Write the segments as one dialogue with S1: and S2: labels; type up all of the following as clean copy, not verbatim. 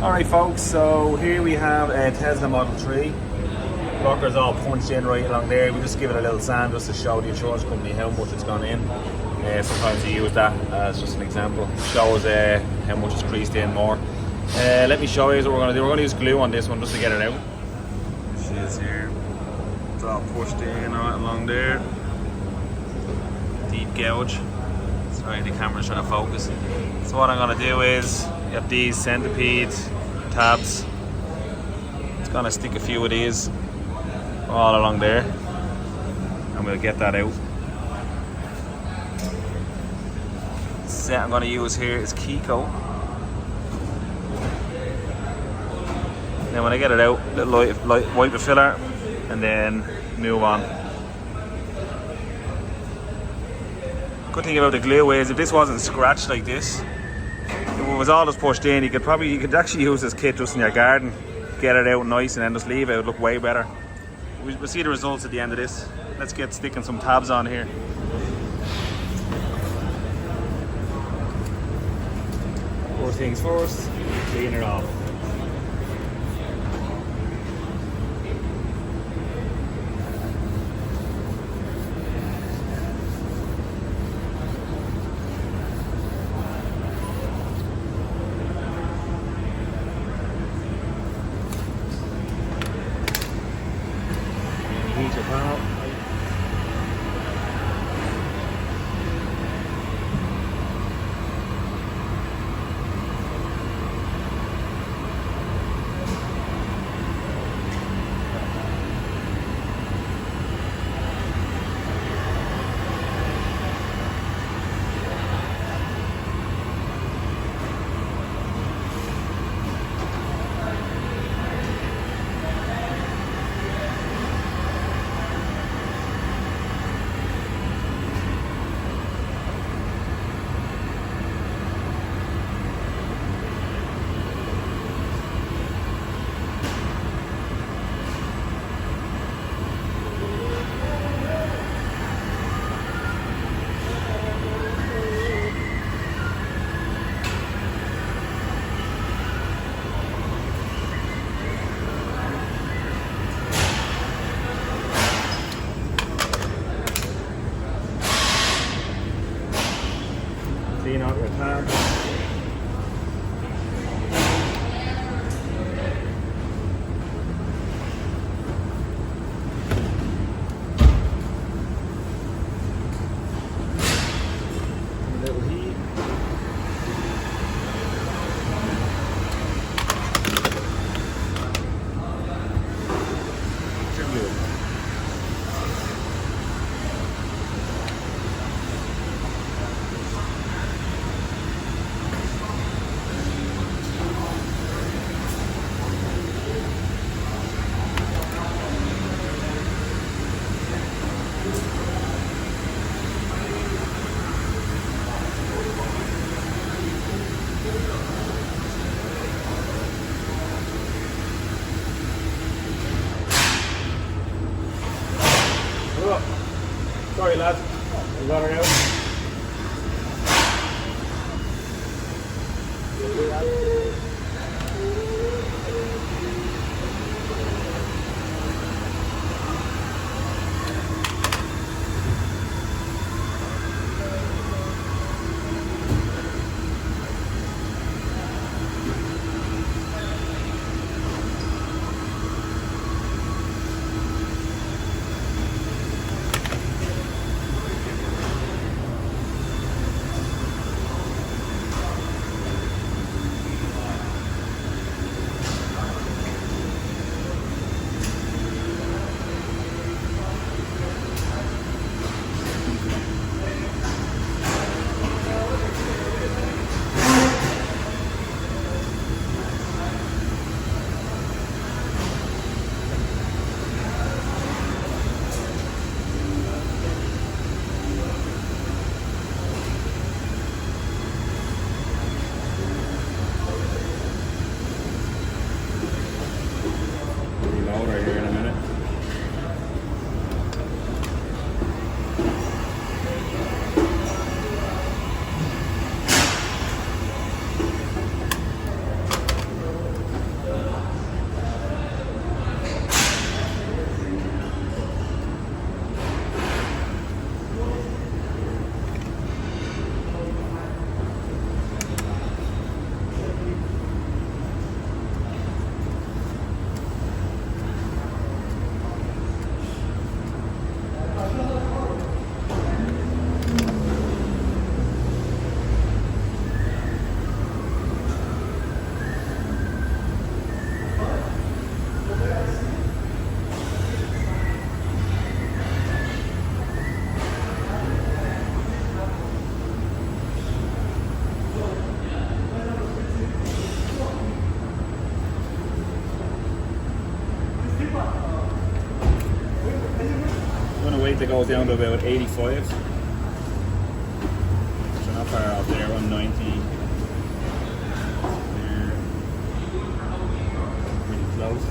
S1: Alright folks, so here we have a Tesla Model 3. Locker's all punched in right along there. We just give it a little sand just to show the insurance company how much it's gone in. Sometimes you use that as just an example. It shows how much it's creased in more. Let me show you what we're going to do. We're going to use glue on this one just to get it out. She is here. It's all pushed in right along there. Deep gouge. Sorry, the camera's trying to focus. So what I'm going to do is, you have these centipede tabs. It's going to stick a few of these all along there, and we'll get that out. The set I'm going to use here is Kiko. Then when I get it out, little light wipe the filler, and then move on. Good thing about the glue is if this wasn't scratched like this, if it was all just pushed in, you could actually use this kit just in your garden, get it out nice, and then just leave it. It would look way better. We'll see the results at the end of this. Let's get sticking some tabs on here. First things first, clean it off. Heat your panel. Clean out your tab. A little heat. Trim glue. Sorry lads, we got her out. height that goes down to about 85. So not far off there, 190. There. Pretty close.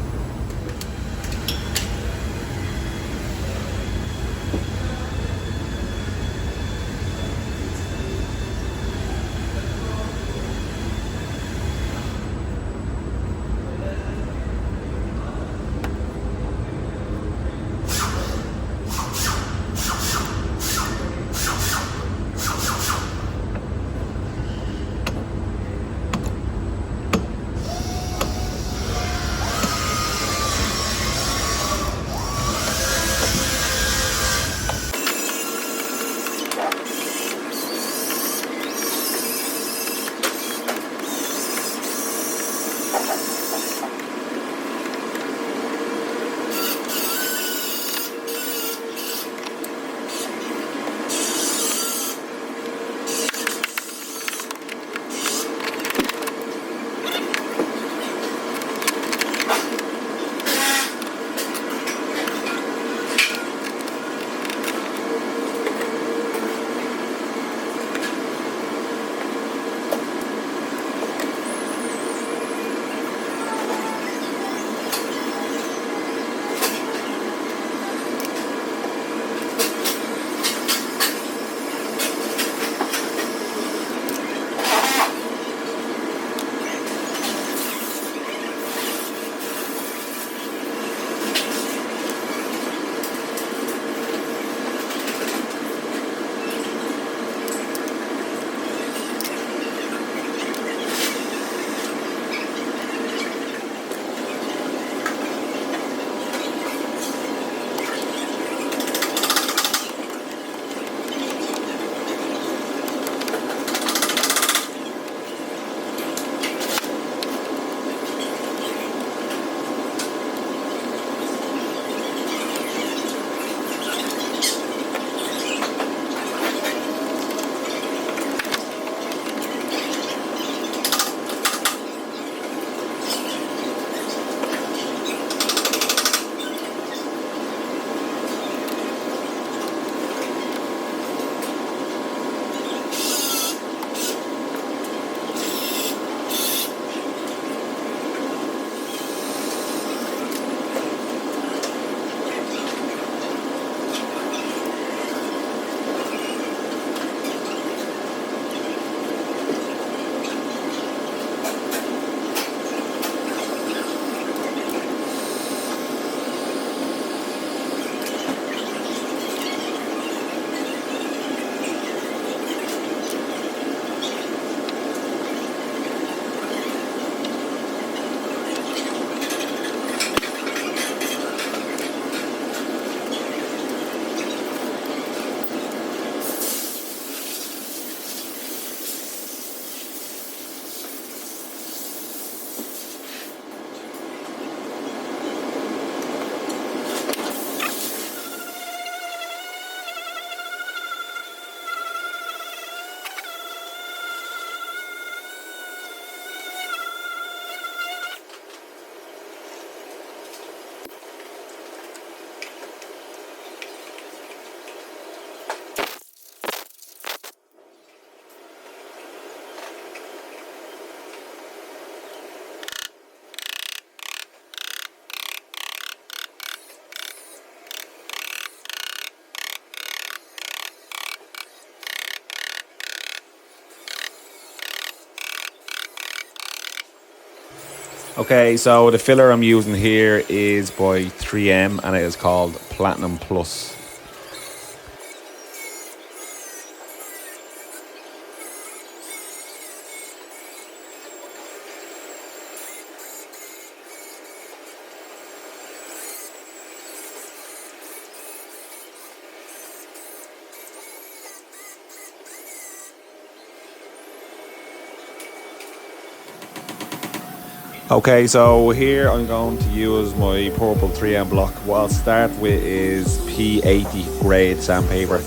S1: Okay, so the filler I'm using here is by 3M and it is called Platinum Plus. Okay, so here I'm going to use my purple 3M block. What I'll start with is P80 grade sandpaper,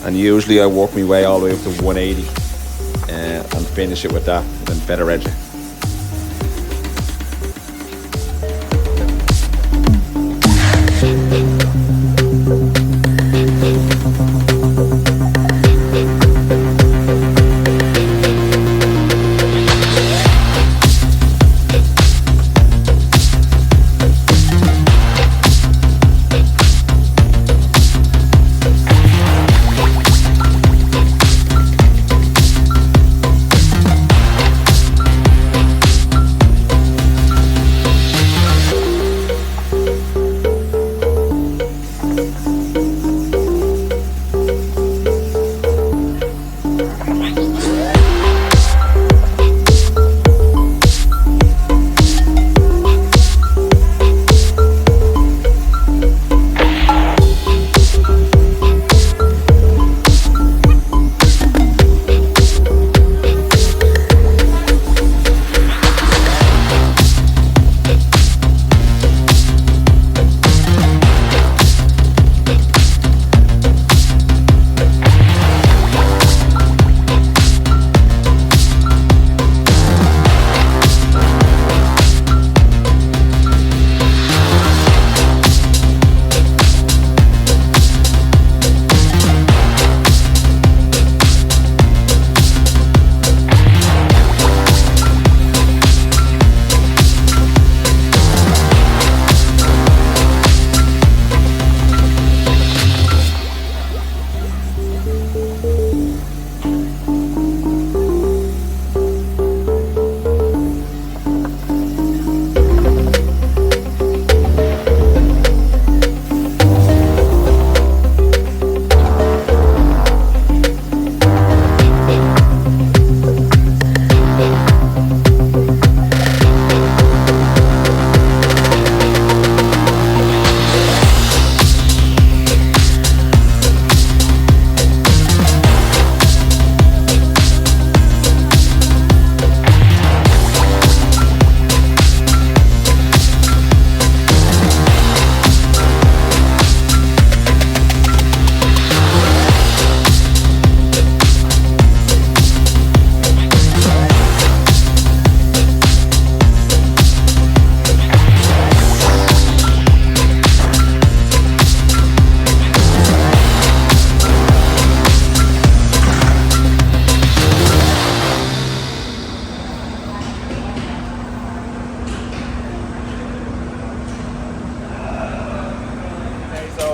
S1: and usually I work my way all the way up to 180 and finish it with that, and then better edge it.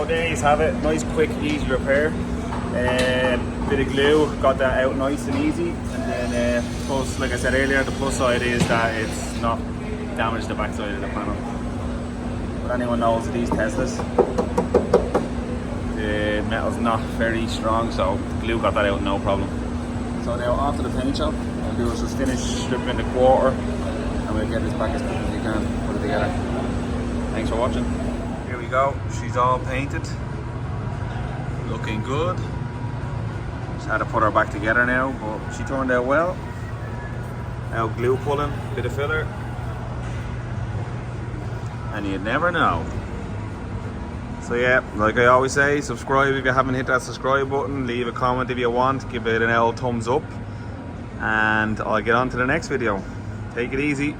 S1: there you have it. Nice, quick, easy repair. Bit of glue, got that out nice and easy. And then, plus, like I said earlier, the plus side is that it's not damaged the backside of the panel. But anyone knows that these Teslas, the metal's not very strong, so the glue got that out no problem. So now after the paint job, what I'll do is just finish stripping the quarter, and we'll get this back as quick as we can, put it together. Thanks for watching. Here we go, she's all painted, looking good. Just had to put her back together now, but she turned out well. Now glue pulling, bit of filler, and you'd never know. So yeah, like I always say, subscribe if you haven't hit that subscribe button, leave a comment if you want, give it an L thumbs up, and I'll get on to the next video. Take it easy.